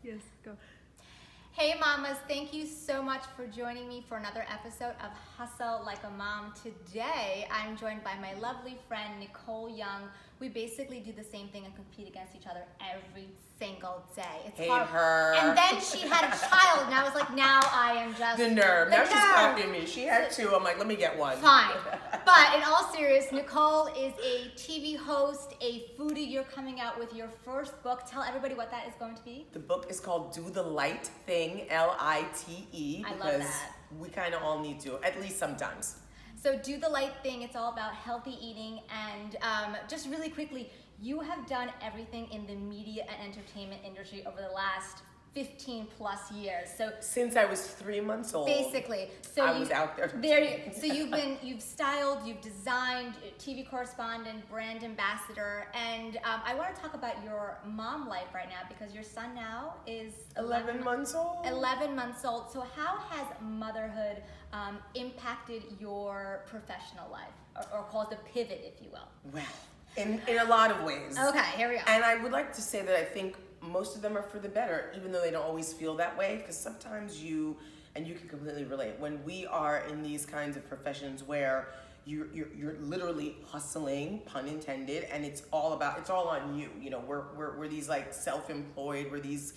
Yes, go. Hey mamas, thank you so much for joining me for another episode of Hustle Like a Mom. Today, I'm joined by my lovely friend, Nicole Young. We basically do the same thing and compete against each other every single day. It's Hate hard. her. And then she had a child, and I was like, now I am just... The nerve. Now she's copying me. She had So- two. I'm like, let me get one. Fine. But in all seriousness, Nicole is a TV host, a foodie. You're coming out with your first book. Tell everybody what that is going to be. The book is called Do the Light Thing, L-I-T-E, I love because that. we kind of all need to, at least sometimes. So Do the Light Thing, it's all about healthy eating. And just really quickly, you have done everything in the media and entertainment industry over the last 15 plus years. So Since I was 3 months old, basically, so I was out there. So you've styled, you've designed, TV correspondent, brand ambassador, and I want to talk about your mom life right now because your son now is 11 months old. 11 months old. So how has motherhood impacted your professional life, or caused a pivot, if you will? Well, in a lot of ways. Okay, here we go. And I would like to say that I think most of them are for the better, even though they don't always feel that way, because sometimes you can completely relate, when we are in these kinds of professions where you're literally hustling, pun intended, and it's all on you. You know, we're these like self-employed, we're these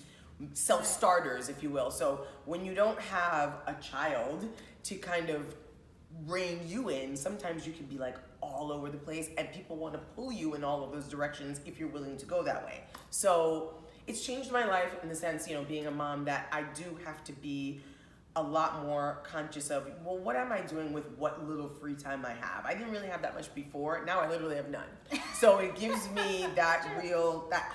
self-starters, if you will. So when you don't have a child to kind of rein you in, sometimes you can be like all over the place, and people want to pull you in all of those directions if you're willing to go that way. So it's changed my life in the sense, you know, being a mom, that I do have to be a lot more conscious of, well, what am I doing with what little free time I have? I didn't really have that much before. Now I literally have none. So it gives me that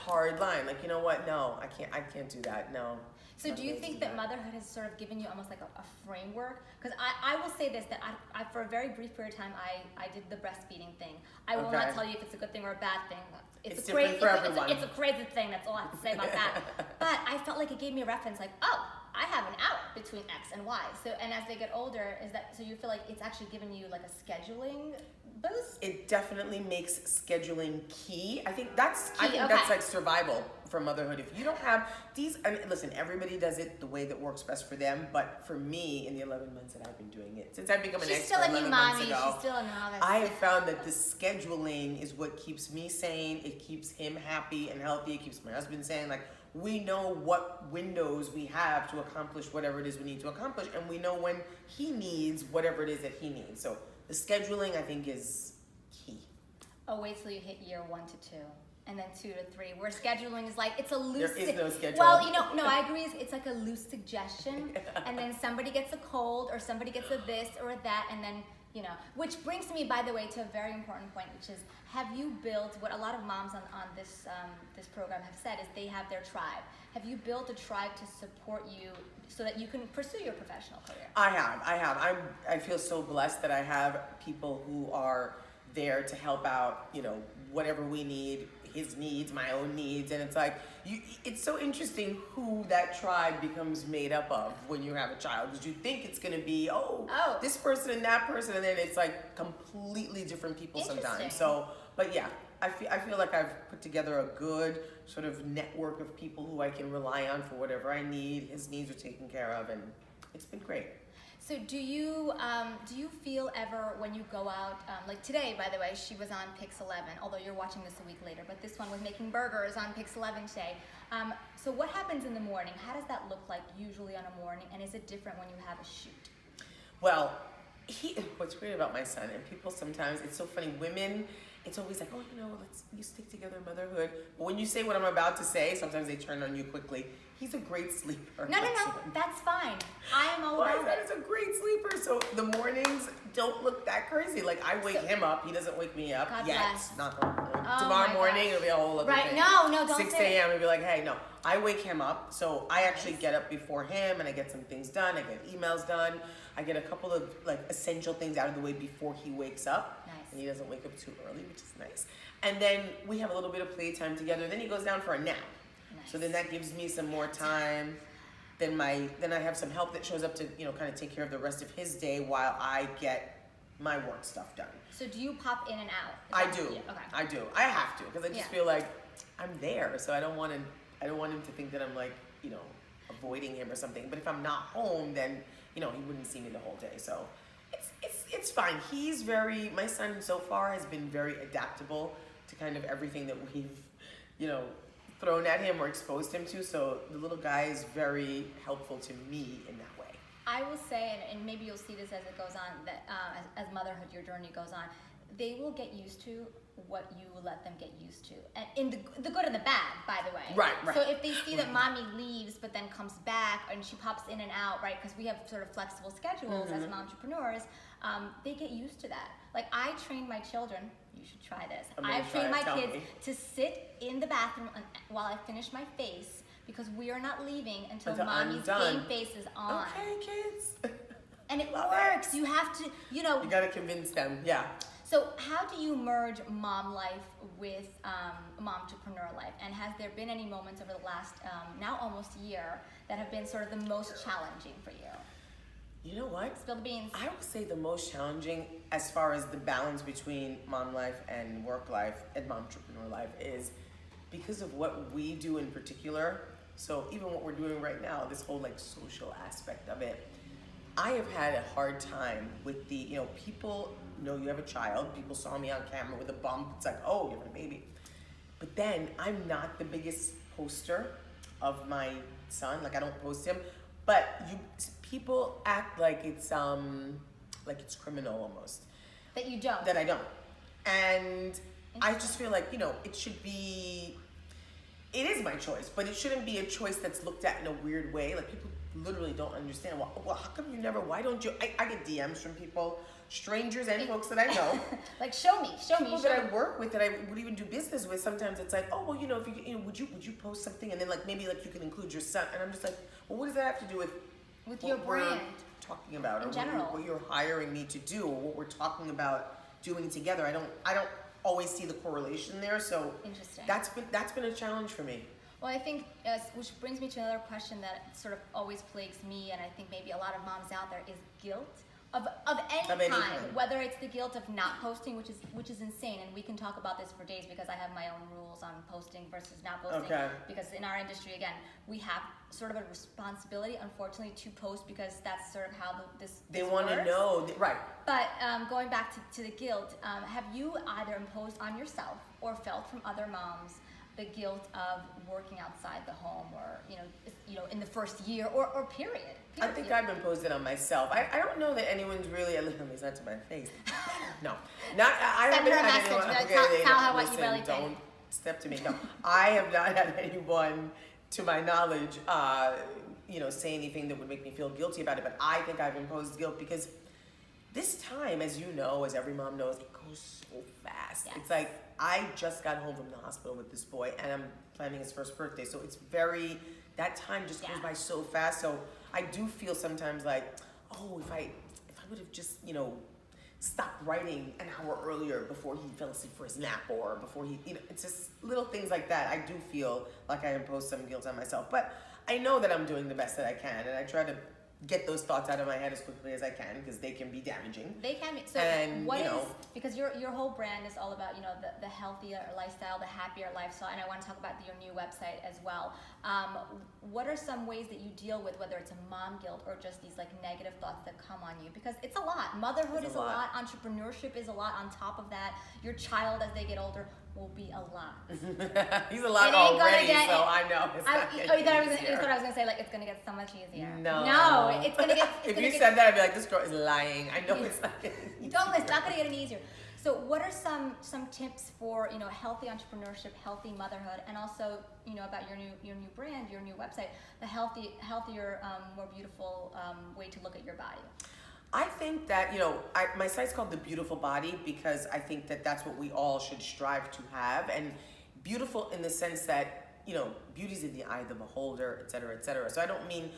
hard line. Like, you know what? No, I can't do that. No. So do you think that motherhood has sort of given you almost like a framework? Because I will say this, that I for a very brief period of time, I did the breastfeeding thing. I will not tell you if it's a good thing or a bad thing. It's different for everyone. It's a crazy thing, that's all I have to say about that. But I felt like it gave me a reference, like, oh, I have an hour between X and Y. So, and as they get older, so you feel like it's actually given you like a scheduling boost? It definitely makes scheduling key. I think that's Okay. like survival for motherhood. If you don't have these, I mean, listen, everybody does it the way that works best for them. But for me, in the 11 months that I've been doing it, since I've become an expert 11 months ago, She's still a novice. I have found that the scheduling is what keeps me sane. It keeps him happy and healthy. It keeps my husband sane. Like, we know what windows we have to accomplish whatever it is we need to accomplish, and we know when he needs whatever it is that he needs. So the scheduling, I think, is key. Oh, wait till you hit year 1 to 2. And then 2 to 3, where scheduling is like, it's a loose... There is no schedule. Well, no, I agree. It's like a loose suggestion. And then somebody gets a cold, or somebody gets a this or a that, and then, which brings me, by the way, to a very important point, which is, have you built, what a lot of moms on this program have said, is they have their tribe. Have you built a tribe to support you so that you can pursue your professional career? I have. I feel so blessed that I have people who are there to help out, whatever we need, his needs, my own needs. And it's like, it's so interesting who that tribe becomes made up of when you have a child. Because you think it's going to be, this person and that person, and then it's like completely different people sometimes. So, but yeah, I feel like I've put together a good sort of network of people who I can rely on for whatever I need. His needs are taken care of, and it's been great. So do you feel ever when you go out, like today, by the way, she was on Pix 11, although you're watching this a week later, but this one was making burgers on Pix 11 today. So what happens in the morning? How does that look like usually on a morning, and is it different when you have a shoot? Well, what's great about my son, and people sometimes, it's so funny, women, it's always like, you stick together in motherhood. But when you say what I'm about to say, sometimes they turn on you quickly. He's a great sleeper. No, that's fine. I am all about it. He's a great sleeper. So the mornings don't look that crazy. Like, I wake him up. He doesn't wake me up. God bless. Tomorrow morning, it'll be a whole other thing. No, don't 6 a.m. It'll be like, hey, no. I wake him up. So I actually get up before him, and I get some things done. I get emails done. I get a couple of essential things out of the way before he wakes up. Nice. And he doesn't wake up too early, which is nice. And then we have a little bit of playtime together. Then he goes down for a nap. Nice. So then that gives me some more time. Then I have some help that shows up to, kind of take care of the rest of his day while I get my work stuff done. So do you pop in and out? I do. Yeah, okay. I do. I have to, because I just feel like I'm there. So I don't want him to think that I'm like avoiding him or something. But if I'm not home, then, he wouldn't see me the whole day. So it's fine. My son so far has been very adaptable to kind of everything that we've, thrown at him or exposed him to. So the little guy is very helpful to me in that way. I will say, and maybe you'll see this as it goes on, that as motherhood, your journey goes on, they will get used to what you let them get used to, and in the good and the bad, by the way. Right. So if they see that mommy leaves but then comes back and she pops in and out, right? Because we have sort of flexible schedules as entrepreneurs, they get used to that. Like I trained my children. You should try this. I've trained my kids to sit in the bathroom while I finish my face because we are not leaving until mommy's game face is on. Okay, kids. And it works. You have to, You gotta convince them. Yeah. So how do you merge mom life with momtrepreneur life? And has there been any moments over the last, now almost year, that have been sort of the most challenging for you? You know what? Spill the beans. I would say the most challenging as far as the balance between mom life and work life and momtrepreneur life is because of what we do in particular. So even what we're doing right now, this whole like social aspect of it, I have had a hard time with the, people know you have a child. People saw me on camera with a bump. It's like, oh, you have a baby. But then I'm not the biggest poster of my son. Like I don't post him. But people act like it's criminal almost. That you don't. That I don't. And I just feel like, it should be, it is my choice, but it shouldn't be a choice that's looked at in a weird way. Like people literally don't understand. Well, how come you never, why don't you, I get DMs from people, strangers and folks that I know. Like show me. People that I work with, that I would even do business with, sometimes it's like, oh, well, if you, would you post something and then like maybe like you can include your son. And I'm just like, well, what does that have to do with your brand? Talking about in or general. what you're hiring me to do or what we're talking about doing together. I don't always see the correlation there. So interesting. That's been a challenge for me. Well, I think, which brings me to another question that sort of always plagues me, and I think maybe a lot of moms out there, is guilt of any kind. Whether it's the guilt of not posting, which is insane, and we can talk about this for days because I have my own rules on posting versus not posting. Okay. Because in our industry, again, we have sort of a responsibility, unfortunately, to post because that's sort of how they want to know, right? But going back to the guilt, have you either imposed on yourself or felt from other moms the guilt of working outside the home, or in the first year or period? I think I've imposed it on myself. I don't know that anyone's really. It's not to my face. No, not. I Send haven't her a had message. anyone. Tell her what you Listen, really don't think. step to me. No, I have not had anyone, to my knowledge, say anything that would make me feel guilty about it. But I think I've imposed guilt because this time, as you know, as every mom knows, it goes so fast. Yes. It's like I just got home from the hospital with this boy, and I'm planning his first birthday. So it's that time just goes by so fast. So I do feel sometimes like, oh, if I would have just, stopped writing an hour earlier before he fell asleep for his nap, or before he, it's just little things like that. I do feel like I impose some guilt on myself, but I know that I'm doing the best that I can, and I try to get those thoughts out of my head as quickly as I can because they can be damaging. They can be. So because your whole brand is all about the healthier lifestyle, the happier lifestyle, and I want to talk about your new website as well. What are some ways that you deal with, whether it's a mom guilt or just these like negative thoughts that come on you? Because it's a lot. Motherhood is a lot. Entrepreneurship is a lot. On top of that, your child as they get older will be a lot. He's a lot already, so I know. You thought I was gonna say like it's gonna get so much easier. No, it's gonna get. If you said that, I'd be like, this girl is lying. I know it's not getting easier. It's not gonna get any easier. So, what are some tips for healthy entrepreneurship, healthy motherhood, and also about your new brand, your new website, the healthier, more beautiful way to look at your body? I think that, my site's called The Beautiful Body because I think that that's what we all should strive to have. And beautiful in the sense that, beauty's in the eye of the beholder, et cetera, et cetera. So I don't mean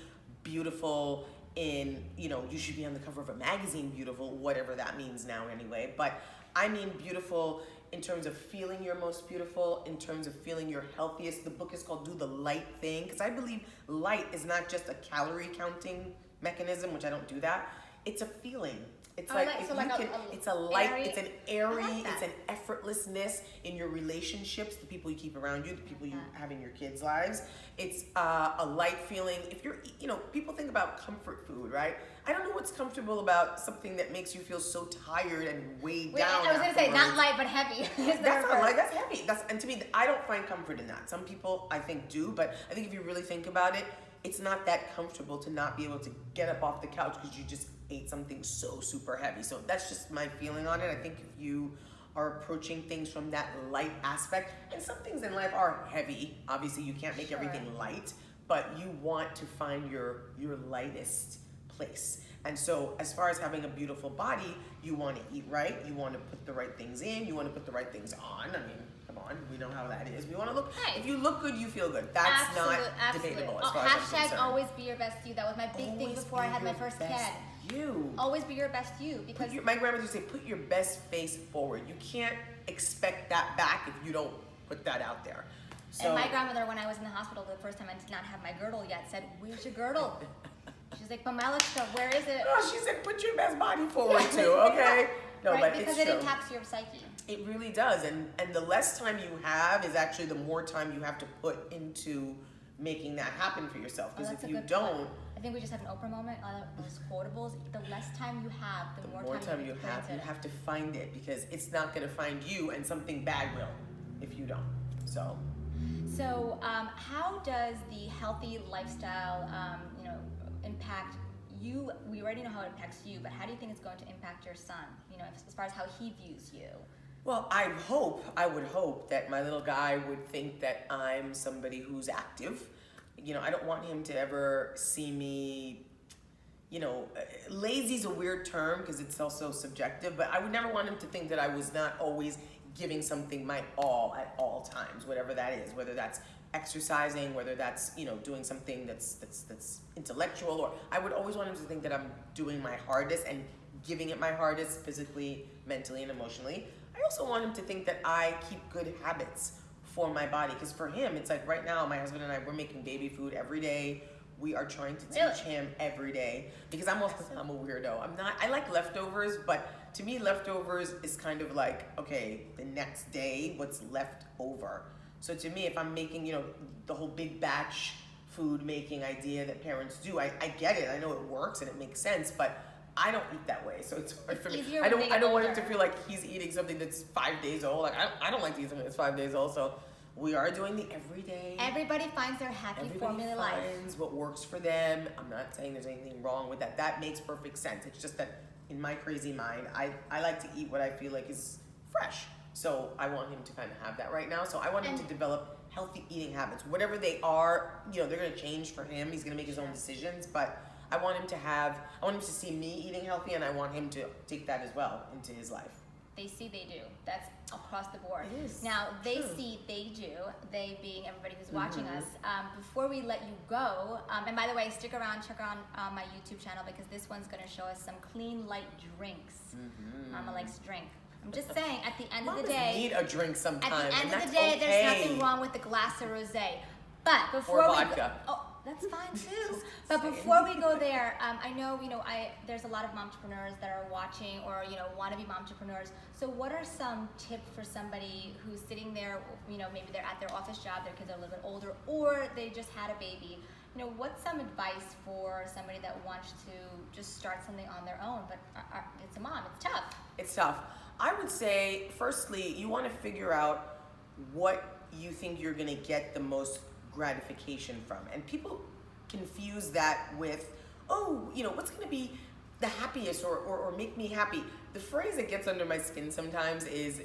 beautiful in, you should be on the cover of a magazine beautiful, whatever that means now anyway. But I mean beautiful in terms of feeling your most beautiful, in terms of feeling your healthiest. The book is called Do the Light Thing because I believe light is not just a calorie counting mechanism, which I don't do that. It's a feeling. It's Oh, like like- if so you like a- can. a It's a light. airy- It's an airy. I like It's that. an effortlessness in your relationships, the people you keep around you, the people you that. have in your kids' lives. It's a light feeling. If you're, people think about comfort food, right? I don't know what's comfortable about something that makes you feel so tired and weighed Wait, down. I was gonna say not afterwards. light but heavy. That's not light. That's heavy. And to me, I don't find comfort in that. Some people, I think, do, but I think if you really think about it, it's not that comfortable to not be able to get up off the couch because you just ate something so super heavy. So that's just my feeling on it. I think if you are approaching things from that light aspect, and some things in life are heavy. Obviously, you can't make Sure. everything light, but you want to find your lightest place. And so as far as having a beautiful body, you want to eat right, you want to put the right things in, you want to put the right things on. I mean, come on, we know how that is. We want to look, Hey. if you look good, you feel good. That's not debatable as far as I'm Hashtag concerned. always be your best you. That was my big thing Always before I be had my your first best kid. You. Always be your best you because My grandmother would say, put your best face forward. You can't expect that back if you don't put that out there. So, and my grandmother, when I was in the hospital the first time I did not have my girdle yet, said, "Where's your girdle?" She's like, "Pamela, where is it?" oh, she said, put your best body forward too, okay? No, right? but Because it's it true. impacts your psyche. It really does, and the less time you have is actually the more time you have to put into making that happen for yourself. Because that's if a you good don't, point. I think we just had an Oprah moment on those quotables. The less time you have, the the more more time you put have, into you it. have to find it because it's not going to find you, and something bad will if you don't. So. So, how does the healthy lifestyle, impact you? We already know how it impacts you, but how do you think it's going to impact your son? As far as how he views you. Well, I would hope that my little guy would think that I'm somebody who's active. I don't want him to ever see me, lazy's a weird term because it's also subjective, but I would never want him to think that I was not always giving something my all at all times, whatever that is, whether that's exercising, whether that's, doing something that's intellectual, or I would always want him to think that I'm doing my hardest and giving it my hardest physically, mentally, and emotionally. I also want him to think that I keep good habits for my body, because for him, it's like right now, my husband and I, we're making baby food every day. We are trying to teach him every day, because I'm a weirdo. I like leftovers, but to me, leftovers is kind of like, okay, the next day, what's left over. So to me, if I'm making, the whole big batch food making idea that parents do, I get it. I know it works and it makes sense, but I don't eat that way, so it's hard for me. Easier I when they don't get want him older. to feel like he's eating something that's 5 days old. Like I don't like to eat something that's 5 days old. So we are doing the everyday. Everybody finds their happy Everybody formula life. finds what works for them. I'm not saying there's anything wrong with that. That makes perfect sense. It's just that in my crazy mind, I like to eat what I feel like is fresh. So I want him to kind of have that right now. So I want him to develop healthy eating habits. Whatever they are, they're going to change for him. He's going to make his own decisions, but I want him to see me eating healthy, and I want him to take that as well into his life. They see, they do. That's across the board. It is. Now, they True. see, they do. They being everybody who's watching us. Before we let you go, and by the way, stick around, check on my YouTube channel because this one's going to show us some clean, light drinks. Mama likes to drink. I'm just saying, at the end of the Mamas day, need a drink sometime. at the end and of that's the day, okay. there's nothing wrong with a glass of rosé. But before Or we vodka. that's fine too. But before we go there, I know there's a lot of momtrepreneurs that are watching or want to be momtrepreneurs. So what are some tips for somebody who's sitting there? Maybe they're at their office job, their kids are a little bit older, or they just had a baby. What's some advice for somebody that wants to just start something on their own, but it's a mom, it's tough. It's tough. I would say, firstly, you want to figure out what you think you're going to get the most gratification from. And people confuse that with, what's going to be the happiest or make me happy. The phrase that gets under my skin sometimes is,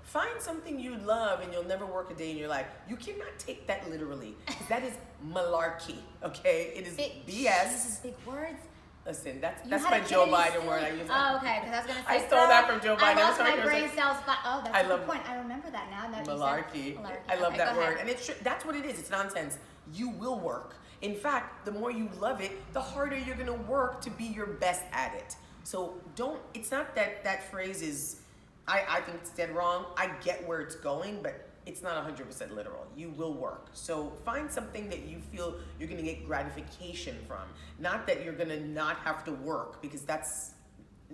find something you love and you'll never work a day in your life. You cannot take that literally, because that is malarkey, okay? It is BS. Jesus, big words. Listen, that's You my had a Joe kid and Biden you word. I still- use Oh, okay, because I was going to say, I stole that from Joe Biden. I lost Sorry, my I was brain like- cells. Oh, that's I a love- good point. I remember that now. That Malarkey. You said malarkey. I love Okay, that go word. ahead. And it's that's what it is. It's nonsense. You will work. In fact, the more you love it, the harder you're going to work to be your best at it. So it's not that phrase is, I think it's dead wrong. I get where it's going, but it's not 100% literal. You will work. So find something that you feel you're going to get gratification from. Not that you're going to not have to work, because that's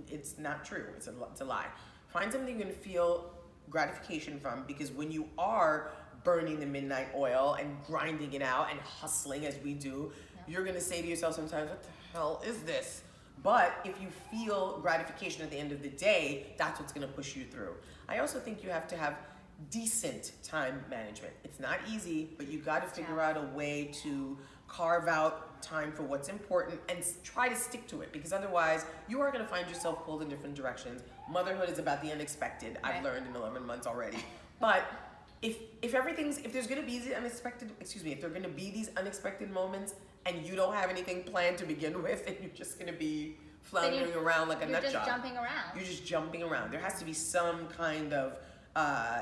It's not true. It's a lie. Find something you're going to feel gratification from, because when you are burning the midnight oil and grinding it out and hustling as we do, you're going to say to yourself sometimes, what the hell is this? But if you feel gratification at the end of the day, that's what's going to push you through. I also think you have to have decent time management. It's not easy, but you got to figure out a way to carve out time for what's important and try to stick to it, because otherwise you are going to find yourself pulled in different directions. Motherhood is about the unexpected. Right. I've learned in 11 months already. But if there's going to be these unexpected moments and you don't have anything planned to begin with, and you're just going to be floundering around like a nut job. You're just jumping around. You're just jumping around. There has to be some kind of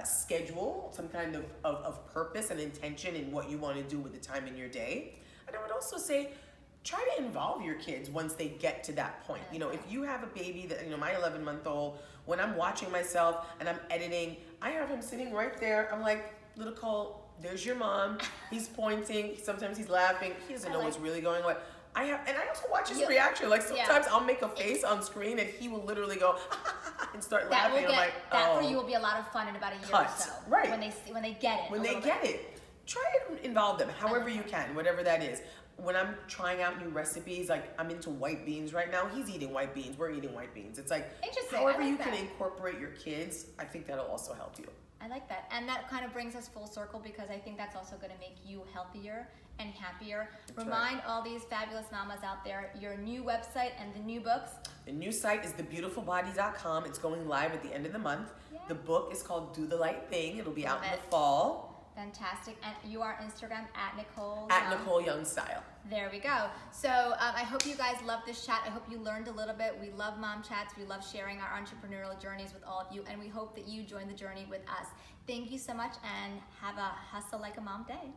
schedule, some kind of purpose and intention in what you want to do with the time in your day. And I would also say, try to involve your kids once they get to that point. You know, if you have a baby that, you know, my 11-month-old, when I'm watching myself and I'm editing, I have him sitting right there. I'm like, little Cole, there's your mom. He's pointing. Sometimes he's laughing. He doesn't know what's really going on. And I also watch his reaction. Like sometimes I'll make a face on screen and he will literally go and start laughing. I'm like, that for you will be a lot of fun in about a year or so. Right. When they get it. When they get it. Try to involve them however you can, whatever that is. When I'm trying out new recipes, like I'm into white beans right now. He's eating white beans. We're eating white beans. It's like, however you can incorporate your kids, I think that'll also help you. I like that. And that kind of brings us full circle, because I think that's also going to make you healthier and happier. Remind all these fabulous mamas out there your new website and the new books. The new site is thebeautifulbody.com. It's going live at the end of the month. Yeah. The book is called Do the Light Thing. It'll be out in the fall. Fantastic. And you are Instagram at Nicole Young. Nicole Young Style. There we go. So I hope you guys loved this chat. I hope you learned a little bit. We love mom chats. We love sharing our entrepreneurial journeys with all of you. And we hope that you join the journey with us. Thank you so much, and have a hustle like a mom day.